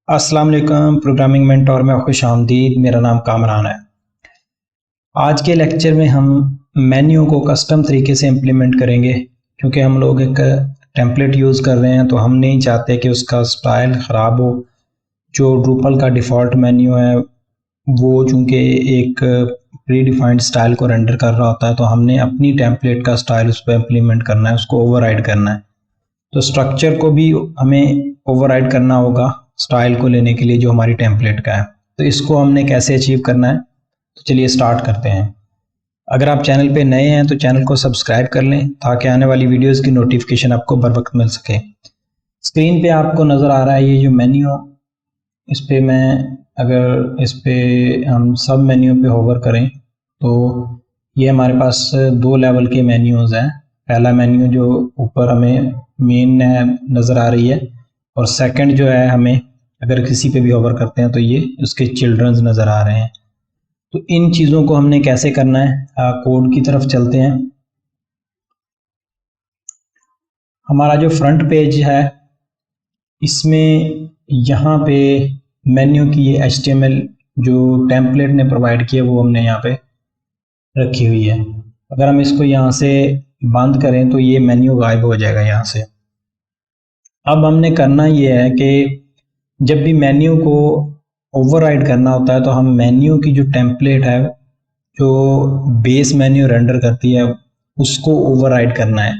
अस्सलाम वालेकुम programming mentor में खुश आमदीद। मेरा नाम कामरान है। आज के लेक्चर में हम मेन्यू को कस्टम तरीके से इम्प्लीमेंट करेंगे, क्योंकि हम लोग एक टेम्पलेट यूज़ कर रहे हैं तो हम नहीं चाहते कि उसका स्टाइल ख़राब हो। जो ड्रूपल का डिफ़ॉल्ट मेन्यू है वो चूँकि एक प्री डिफाइंड स्टाइल को रेंडर कर रहा होता है, तो हमने अपनी टेम्पलेट का स्टाइल उस पर इम्प्लीमेंट करना है, उसको ओवरराइड करना है। तो स्ट्रक्चर को भी हमें ओवरराइड करना होगा स्टाइल को लेने के लिए जो हमारी टेम्पलेट का है। तो इसको हमने कैसे अचीव करना है, तो चलिए स्टार्ट करते हैं। अगर आप चैनल पे नए हैं तो चैनल को सब्सक्राइब कर लें ताकि आने वाली वीडियोस की नोटिफिकेशन आपको बर वक्त मिल सके। स्क्रीन पे आपको नज़र आ रहा है ये जो मेन्यू, इस पे अगर इस पे हम सब मेन्यू पे होवर करें तो ये हमारे पास दो लेवल के मेन्यूज़ हैं। पहला मेन्यू जो ऊपर हमें मेन नज़र आ रही है, और सेकंड जो है हमें अगर किसी पे भी होवर करते हैं तो ये उसके चिल्ड्रंस नज़र आ रहे हैं। तो इन चीज़ों को हमने कैसे करना है, कोड की तरफ चलते हैं। हमारा जो फ्रंट पेज है इसमें यहाँ पे मेन्यू की ये HTML जो टेम्पलेट ने प्रोवाइड किया वो हमने यहाँ पे रखी हुई है। अगर हम इसको यहाँ से बंद करें तो ये मेन्यू गायब हो जाएगा यहाँ से। अब हमने करना ये है कि जब भी मेन्यू को ओवरराइड करना होता है तो हम मेन्यू की जो टेम्पलेट है जो बेस मेन्यू रेंडर करती है उसको ओवरराइड करना है।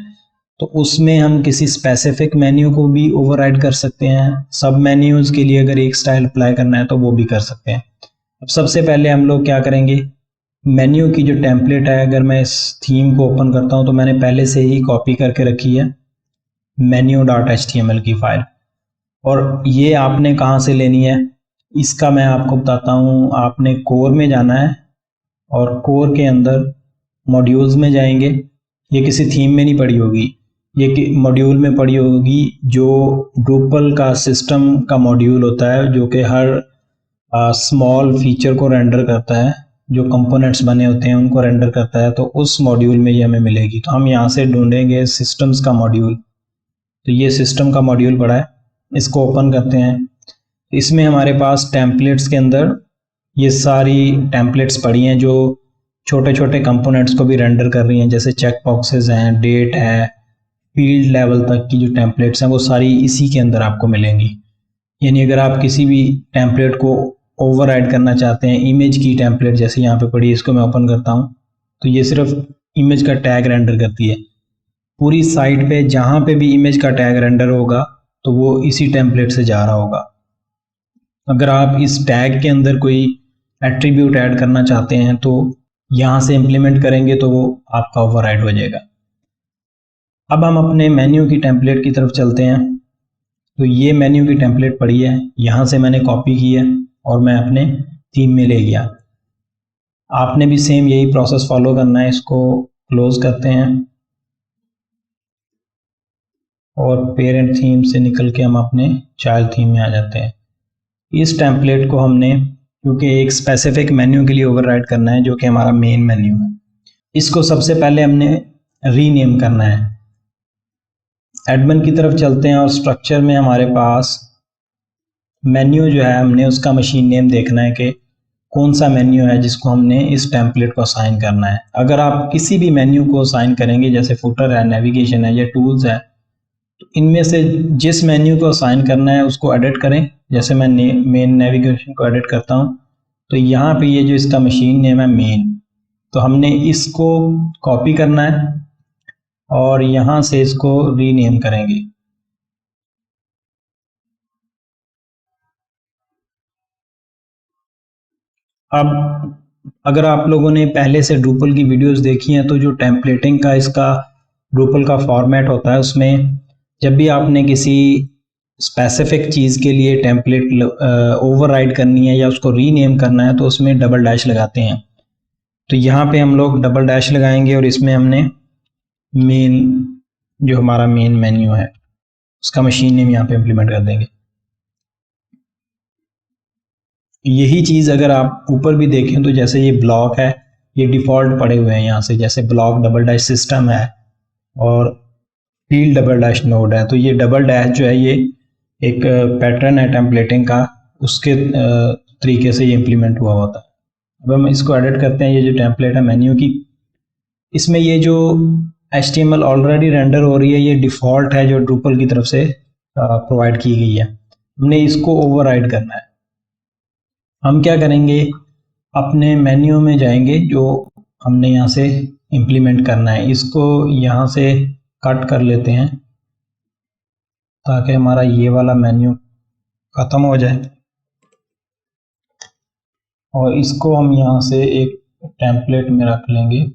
तो उसमें हम किसी स्पेसिफिक मेन्यू को भी ओवरराइड कर सकते हैं। सब मेन्यूज़ के लिए अगर एक स्टाइल अप्लाई करना है तो वो भी कर सकते हैं। अब सबसे पहले हम लोग क्या करेंगे, मेन्यू की जो टेम्पलेट है, अगर मैं इस थीम को ओपन करता हूँ तो मैंने पहले से ही कॉपी करके रखी है menu.html की फाइल, और ये आपने कहाँ से लेनी है इसका मैं आपको बताता हूँ। आपने कोर में जाना है और कोर के अंदर मॉड्यूल्स में जाएंगे। ये किसी थीम में नहीं पड़ी होगी, ये मॉड्यूल में पड़ी होगी जो ड्रूपल का सिस्टम का मॉड्यूल होता है जो कि हर स्मॉल फीचर को रेंडर करता है, जो कंपोनेंट्स बने होते हैं उनको रेंडर करता है। तो उस मॉड्यूल में ये हमें मिलेगी। तो हम यहाँ से ढूंढेंगे सिस्टम्स का मॉड्यूल। तो ये सिस्टम का मॉड्यूल पड़ा है, इसको ओपन करते हैं। इसमें हमारे पास टेम्पलेट्स के अंदर ये सारी टेम्पलेट्स पड़ी हैं जो छोटे छोटे कंपोनेंट्स को भी रेंडर कर रही हैं, जैसे चेक बॉक्सेस हैं, डेट है, फील्ड लेवल तक की जो टेम्पलेट्स हैं वो सारी इसी के अंदर आपको मिलेंगी। यानी अगर आप किसी भी टेम्पलेट को ओवरराइड करना चाहते हैं, इमेज की टेम्पलेट जैसे यहाँ पे पड़ी, इसको मैं ओपन करता हूँ तो ये सिर्फ इमेज का टैग रेंडर करती है। पूरी साइट पे जहाँ पे भी इमेज का टैग रेंडर होगा तो वो इसी टेम्पलेट से जा रहा होगा। अगर आप इस टैग के अंदर कोई एट्रीब्यूट ऐड करना चाहते हैं तो यहाँ से इम्प्लीमेंट करेंगे तो वो आपका ओवरराइड हो जाएगा। अब हम अपने मेन्यू की टेम्पलेट की तरफ चलते हैं। तो ये मेन्यू की टेम्पलेट पड़ी है, यहाँ से मैंने कॉपी की है और मैं अपने थीम में ले गया। आपने भी सेम यही प्रोसेस फॉलो करना है। इसको क्लोज करते हैं और पेरेंट थीम से निकल के हम अपने चाइल्ड थीम में आ जाते हैं। इस टेम्पलेट को हमने क्योंकि एक स्पेसिफिक मेन्यू के लिए ओवरराइड करना है जो कि हमारा मेन मेन्यू है, इसको सबसे पहले हमने रीनेम करना है। एडमिन की तरफ चलते हैं और स्ट्रक्चर में हमारे पास मेन्यू जो है हमने उसका मशीन नेम देखना है कि कौन सा मेन्यू है जिसको हमने इस टेम्पलेट को असाइन करना है। अगर आप किसी भी मेन्यू को असाइन करेंगे, जैसे फुटर है, नेविगेशन है या टूल्स है, तो इनमें से जिस मेन्यू को असाइन करना है उसको एडिट करें। जैसे मैं मेन नेविगेशन को एडिट करता हूं तो यहाँ पे ये जो इसका मशीन नेम है मेन, तो हमने इसको कॉपी करना है और यहाँ से इसको रीनेम करेंगे। अब अगर आप लोगों ने पहले से ड्रूपल की वीडियोस देखी हैं तो जो टेम्पलेटिंग का इसका ड्रूपल का फॉर्मेट होता है उसमें जब भी आपने किसी स्पेसिफिक चीज़ के लिए टेम्पलेट ओवरराइड करनी है या उसको रीनेम करना है तो उसमें डबल डैश लगाते हैं। तो यहाँ पे हम लोग डबल डैश लगाएंगे और इसमें हमने मेन जो हमारा मेन मेन्यू है उसका मशीन नेम यहाँ पे इम्प्लीमेंट कर देंगे। यही चीज़ अगर आप ऊपर भी देखें तो जैसे ये ब्लॉक है, ये डिफ़ॉल्ट पड़े हुए हैं यहाँ से, जैसे ब्लॉक डबल डैश सिस्टम है और फील्ड डबल डैश नोड है। तो ये डबल डैश जो है ये एक पैटर्न है टेम्पलेटिंग का उसके तरीके से ये इम्प्लीमेंट हुआ होता है। अब हम इसको एडिट करते हैं। ये जो टेम्पलेट है मेन्यू की, इसमें ये जो HTML ऑलरेडी रेंडर हो रही है, ये डिफ़ॉल्ट है जो ड्रूपल की तरफ से प्रोवाइड की गई है। हमने इसको ओवरराइड करना है। हम क्या करेंगे, अपने मेन्यू में जाएंगे जो हमने यहाँ से इम्प्लीमेंट करना है, इसको यहाँ से कट कर लेते हैं ताकि हमारा ये वाला मेन्यू ख़त्म हो जाए, और इसको हम यहाँ से एक टेम्पलेट में रख लेंगे।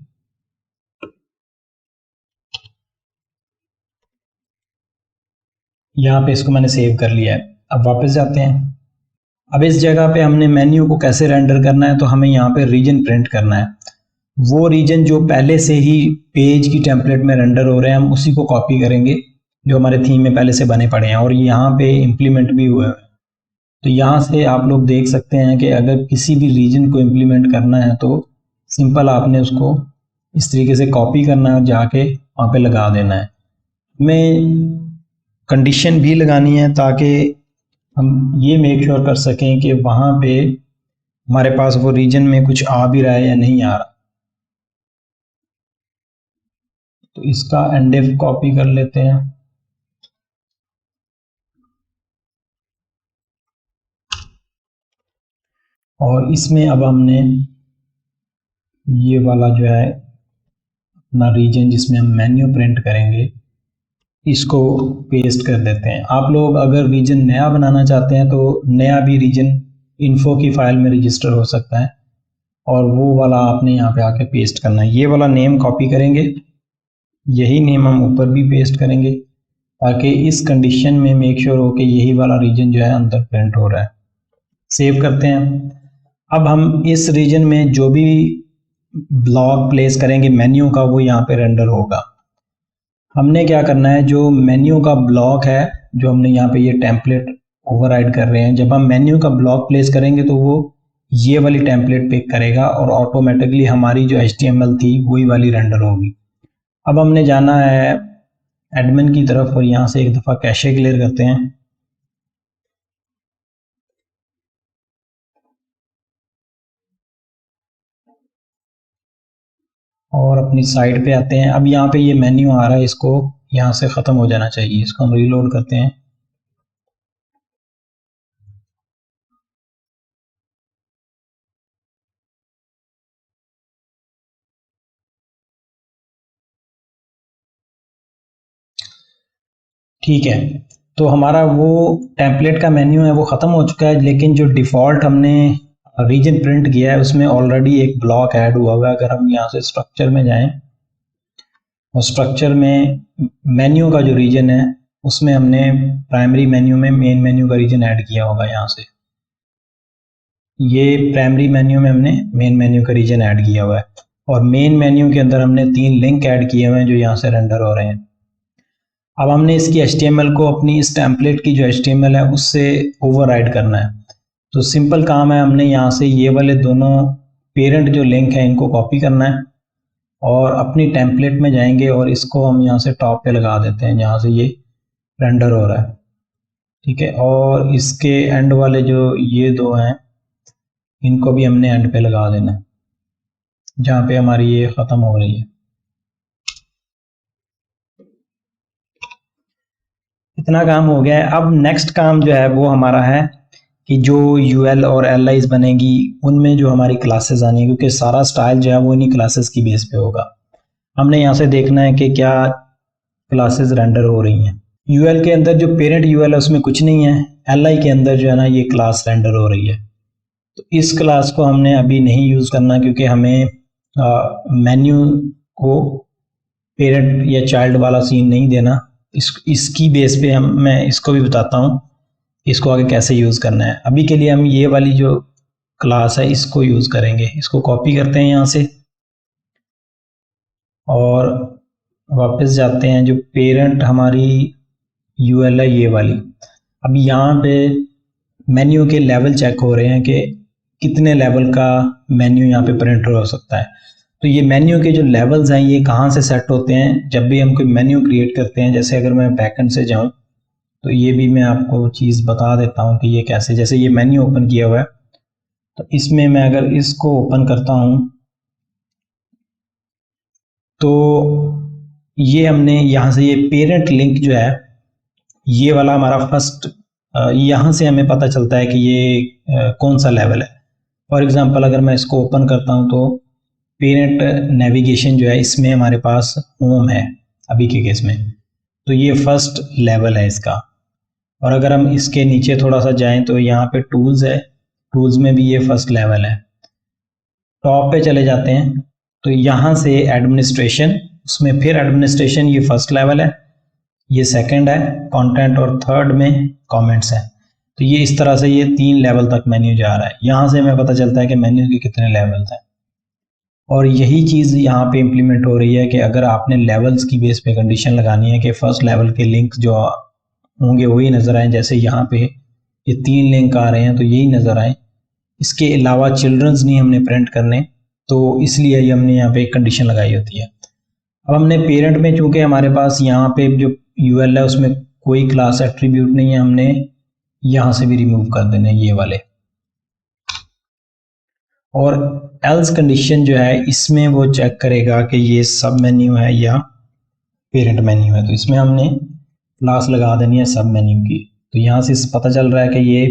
यहाँ पे इसको मैंने सेव कर लिया है। अब वापस जाते हैं। अब इस जगह पे हमने मेन्यू को कैसे रेंडर करना है, तो हमें यहाँ पे रीजन प्रिंट करना है। वो रीजन जो पहले से ही पेज की टेम्पलेट में रेंडर हो रहे हैं, हम उसी को कॉपी करेंगे जो हमारे थीम में पहले से बने पड़े हैं और यहाँ पे इम्प्लीमेंट भी हुए हैं। तो यहाँ से आप लोग देख सकते हैं कि अगर किसी भी रीजन को इम्प्लीमेंट करना है तो सिंपल आपने उसको इस तरीके से कॉपी करना है और जाके वहाँ पे लगा देना है। हमें कंडीशन भी लगानी है ताकि हम ये मेक श्योर कर सकें कि वहाँ पे हमारे पास वो रीजन में कुछ आ भी रहा है या नहीं आ रहा। तो इसका एंडिफ कॉपी कर लेते हैं। और इसमें अब हमने ये वाला जो है अपना रीजन जिसमें हम मेन्यू प्रिंट करेंगे, इसको पेस्ट कर देते हैं। आप लोग अगर रीजन नया बनाना चाहते हैं तो नया भी रीजन इन्फो की फाइल में रजिस्टर हो सकता है, और वो वाला आपने यहाँ पे आके पेस्ट करना है। ये वाला नेम कॉपी करेंगे, यही नेम हम ऊपर भी पेस्ट करेंगे ताकि इस कंडीशन में मेक श्योर हो कि यही वाला रीजन जो है अंदर प्रिंट हो रहा है। सेव करते हैं। अब हम इस रीजन में जो भी ब्लॉक प्लेस करेंगे मेन्यू का, वो यहाँ पे रेंडर होगा। हमने क्या करना है, जो मेन्यू का ब्लॉक है जो हमने यहाँ पे ये टेम्पलेट ओवरराइड कर रहे हैं, जब हम मेन्यू का ब्लॉक प्लेस करेंगे तो वो ये वाली टेम्पलेट पिक करेगा और ऑटोमेटिकली हमारी जो HTML थी वही वाली रेंडर होगी। अब हमने जाना है एडमिन की तरफ और यहाँ से एक दफ़ा कैशे क्लियर करते हैं। और अपनी साइट पे आते हैं। अब यहाँ पे ये मेन्यू आ रहा है, इसको यहाँ से ख़त्म हो जाना चाहिए। इसको हम रीलोड करते हैं। ठीक है, तो हमारा वो टेम्पलेट का मेन्यू है वो ख़त्म हो चुका है, लेकिन जो डिफ़ॉल्ट हमने रीजन प्रिंट किया है उसमें ऑलरेडी एक ब्लॉक ऐड हुआ हुआ है। अगर हम यहाँ से स्ट्रक्चर में जाएं और स्ट्रक्चर में मेन्यू का जो रीजन है उसमें हमने प्राइमरी मेन्यू में मेन मेन्यू का रीजन ऐड किया होगा। यहाँ से ये प्राइमरी मेन्यू में हमने मेन मेन्यू का रीजन ऐड किया हुआ है, और मेन मेन्यू के अंदर हमने 3 लिंक ऐड किए हुए हैं जो यहाँ से रेंडर हो रहे हैं। अब हमने इसकी HTML को अपनी इस टेम्पलेट की जो HTML है उससे ओवरराइड करना है। तो सिंपल काम है, हमने यहाँ से ये वाले दोनों पेरेंट जो लिंक है इनको कॉपी करना है और अपनी टेम्पलेट में जाएंगे और इसको हम यहाँ से टॉप पे लगा देते हैं जहाँ से ये रेंडर हो रहा है। ठीक है, और इसके एंड वाले जो ये दो हैं इनको भी हमने एंड पे लगा देना है जहाँ पे हमारी ये ख़त्म हो रही है। इतना काम हो गया है। अब नेक्स्ट काम जो है वो हमारा है कि जो UL और LIs बनेगी उनमें जो हमारी क्लासेस आनी है, क्योंकि सारा स्टाइल जो है वो इन्हीं क्लासेस की बेस पे होगा। हमने यहाँ से देखना है कि क्या क्लासेस रेंडर हो रही हैं। UL के अंदर जो पेरेंट UL है उसमें कुछ नहीं है, LI के अंदर जो है ना ये क्लास रेंडर हो रही है। तो इस क्लास को हमने अभी नहीं यूज़ करना क्योंकि हमें मेन्यू को पेरेंट या चाइल्ड वाला सीन नहीं देना। इसकी बेस पे मैं इसको भी बताता हूँ इसको आगे कैसे यूज़ करना है। अभी के लिए हम ये वाली जो क्लास है इसको यूज़ करेंगे। इसको कॉपी करते हैं यहाँ से और वापस जाते हैं। जो पेरेंट हमारी UL है ये वाली, अब यहाँ पे मेन्यू के लेवल चेक हो रहे हैं कि कितने लेवल का मेन्यू यहाँ पे प्रिंटर हो सकता है। तो ये मेन्यू के जो लेवल्स हैं ये कहाँ से सेट होते हैं, जब भी हम कोई मेन्यू क्रिएट करते हैं। जैसे अगर मैं बैकएंड से जाऊँ तो ये भी मैं आपको चीज़ बता देता हूँ कि ये कैसे, जैसे ये मेन्यू ओपन किया हुआ है तो इसमें मैं अगर इसको ओपन करता हूँ तो ये हमने यहाँ से ये पेरेंट लिंक जो है ये वाला हमारा फर्स्ट, यहाँ से हमें पता चलता है कि ये कौन सा लेवल है। फॉर एग्जांपल अगर मैं इसको ओपन करता हूँ तो पेरेंट नेविगेशन जो है इसमें हमारे पास होम है अभी के केस में, तो ये फर्स्ट लेवल है इसका। और अगर हम इसके नीचे थोड़ा सा जाएं तो यहाँ पे टूल्स है, टूल्स में भी ये फर्स्ट लेवल है। टॉप पे चले जाते हैं तो यहाँ से एडमिनिस्ट्रेशन, उसमें फिर एडमिनिस्ट्रेशन ये फर्स्ट लेवल है, ये सेकंड है कंटेंट और थर्ड में कमेंट्स है। तो ये इस तरह से ये 3 लेवल तक मेन्यू जा रहा है। यहाँ से हमें पता चलता है कि मेन्यू के कितने लेवल्स हैं। और यही चीज़ यहाँ पे इम्प्लीमेंट हो रही है कि अगर आपने लेवल्स की बेस पे कंडीशन लगानी है कि फर्स्ट लेवल के लिंक जो होंगे वही नज़र आए, जैसे यहाँ पे ये 3 लिंक आ रहे हैं तो यही नज़र आए, इसके अलावा चिल्ड्रंस नहीं हमने प्रिंट करने, तो इसलिए ये हमने यहाँ पे एक कंडीशन लगाई होती है। अब हमने पेरेंट में चूंकि हमारे पास यहाँ पे जो यूएल है उसमें कोई क्लास एट्रीब्यूट नहीं है, हमने यहाँ से भी रिमूव कर देने ये वाले। और एल्स कंडीशन जो है इसमें वो चेक करेगा कि ये सब मेन्यू है या पेरेंट मेन्यू है, तो इसमें हमने क्लास लगा देनी है सब मेन्यू की। तो यहाँ से पता चल रहा है कि ये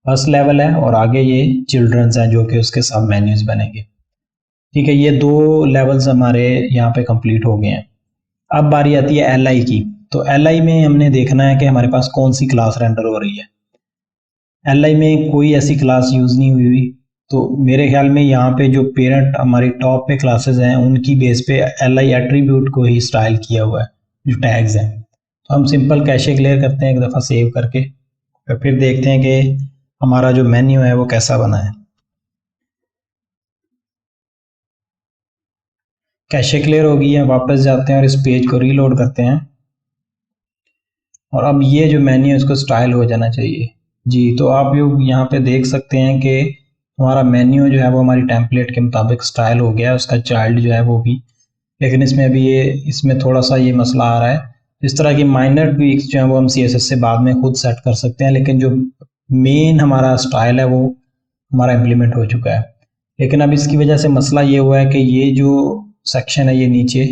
फर्स्ट लेवल है और आगे ये चिल्ड्रंस हैं जो कि उसके सब मेन्यूज बनेंगे। ठीक है, ये 2 लेवल्स हमारे यहाँ पे कंप्लीट हो गए हैं। अब बारी आती है एल की। तो एल में हमने देखना है कि हमारे पास कौन सी क्लास रेंडर हो रही है। एल में कोई ऐसी क्लास यूज़ नहीं हुई, तो मेरे ख्याल में यहाँ पे जो पेरेंट हमारी टॉप पे क्लासेस हैं उनकी बेस पे एल एट्रीब्यूट को ही स्टाइल किया हुआ है जो टैग्स हैं। तो हम सिंपल कैशे क्लियर करते हैं एक दफ़ा सेव करके, और फिर देखते हैं कि हमारा जो मेन्यू है वो कैसा बना है। कैशे क्लियर हो गई है, वापस जाते हैं और इस पेज को रीलोड करते हैं। और अब ये जो मेन्यू है इसको स्टाइल हो जाना चाहिए जी। तो आप लोग यहाँ पे देख सकते हैं कि हमारा मेन्यू जो है वो हमारी टेम्पलेट के मुताबिक स्टाइल हो गया है, उसका चाइल्ड जो है वो भी। लेकिन इसमें अभी इसमें थोड़ा सा ये मसला आ रहा है। इस तरह की माइनर ट्वीक्स जो है वो हम CSS से बाद में खुद सेट कर सकते हैं, लेकिन जो मेन हमारा स्टाइल है वो हमारा इम्प्लीमेंट हो चुका है। लेकिन अब इसकी वजह से मसला ये हुआ है कि ये जो सेक्शन है ये नीचे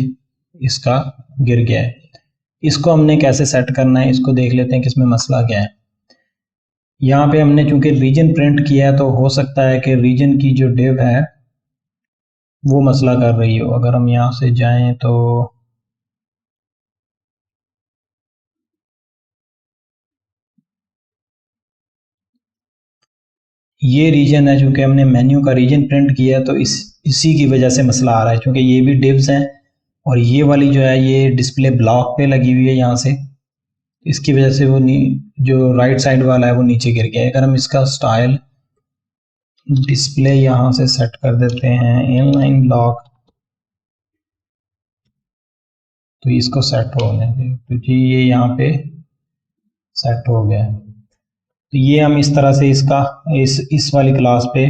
इसका गिर गया है। इसको हमने कैसे सेट करना है इसको देख लेते हैं कि इसमें मसला क्या है। यहाँ पे हमने चूंकि रीजन प्रिंट किया है तो हो सकता है कि रीजन की जो डिव है वो मसला कर रही हो। अगर हम यहाँ से जाएं तो ये रीजन है, चूंकि हमने मेन्यू का रीजन प्रिंट किया है तो इसी की वजह से मसला आ रहा है, क्योंकि ये भी डिव्स हैं और ये वाली जो है ये डिस्प्ले ब्लॉक पे लगी हुई है यहाँ से, इसकी वजह से वो जो राइट साइड वाला है वो नीचे गिर गया है। अगर हम इसका स्टाइल डिस्प्ले यहाँ से सेट कर देते हैं इनलाइन ब्लॉक, तो इसको सेट होने दें, तो जी ये यहाँ पे सेट हो गया है। तो ये हम इस तरह से इसका इस वाली क्लास पे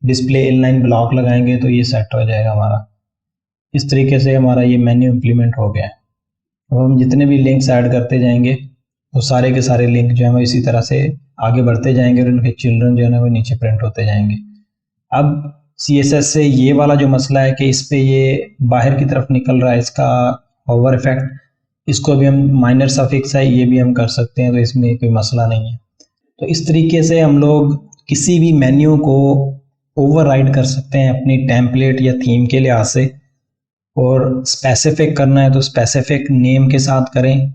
डिस्प्ले इनलाइन ब्लॉक लगाएंगे तो ये सेट हो जाएगा हमारा। इस तरीके से हमारा ये मेन्यू इम्प्लीमेंट हो गया है। अब हम जितने भी लिंक्स ऐड करते जाएंगे वो सारे के सारे लिंक जो है वो इसी तरह से आगे बढ़ते जाएंगे और उनके चिल्ड्रन जो है वो नीचे प्रिंट होते जाएंगे। अब CSS से ये वाला जो मसला है कि इस पे ये बाहर की तरफ निकल रहा है, इसका ओवर इफेक्ट, इसको भी हम माइनर सा फिक्स है ये भी हम कर सकते हैं, तो इसमें कोई मसला नहीं है। तो इस तरीके से हम लोग किसी भी मेन्यू को ओवरराइड कर सकते हैं अपनी टेम्पलेट या थीम के लिहाज से, और स्पेसिफिक करना है तो स्पेसिफिक नेम के साथ करें,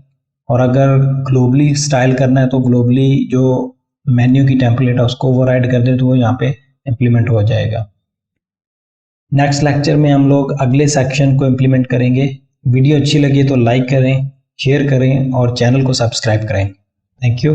और अगर ग्लोबली स्टाइल करना है तो ग्लोबली जो मेन्यू की टेम्पलेट है उसको ओवरराइड कर दें तो वो यहाँ पे इम्प्लीमेंट हो जाएगा। नेक्स्ट लेक्चर में हम लोग अगले सेक्शन को इम्प्लीमेंट करेंगे। वीडियो अच्छी लगी तो लाइक करें, शेयर करें और चैनल को सब्सक्राइब करें। Thank you.